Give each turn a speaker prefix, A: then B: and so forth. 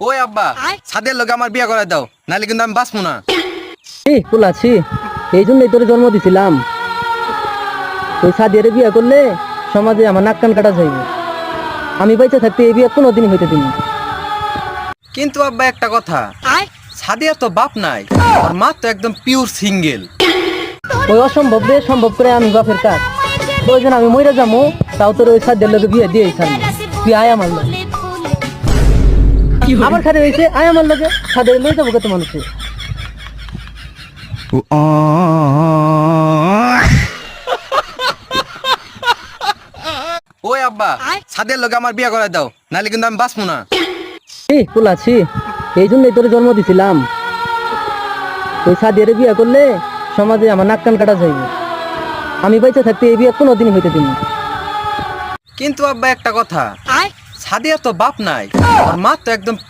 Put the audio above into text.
A: ওই আব্বা সাদের লগে আমার বিয়ে করে দাও, নাহলে কিন্তু আমি বাঁচবো না।
B: পোলাছি, এই জন্যই তোর জন্ম দিছিলাম। তুই সাদিয়ারে বিয়ে করলে সমাজে আমার নাক কান কাটা যাইবে। আমি বাইচা থাকতে এই বিয়ে কোনোদিন হইতে দিন।
A: কিন্তু আব্বা একটা কথা, সাদিয়ার তো বাপ নাই, ওর মা তো একদম পিওর সিঙ্গেল।
B: ওই অসম্ভব রে সম্ভব করে আমি বাপের কাজ। প্রয়োজন আমি মইরা যাবো, তাও তোর ওই সাদিয়ার লোকে বিয়ে দিয়ে ছাড়বো। তুই আয় আমার লোক। আমার খাতে হয়েছে, আয় আমার লোকে সাদিয়ার লই যাবো কত মানুষে।
A: ওই আব্বা সাদের লগে আমার বিয়ে করে দাও, নাহলে কিন্তু আমি বাঁচবো না।
B: পোলাছি, এই জন্যই তোর জন্ম দিছিলাম। ওই সাদিয়ারে বিয়ে করলে সমাজে আমার নাক কান কাটা যাইবে। আমি বাইচা থাকতে এই বিয়ে কোনোদিন হইতে দিন।
A: কিন্তু আব্বা একটা কথা, সাদিয়ার তো বাপ নাই, ওর মা তো একদম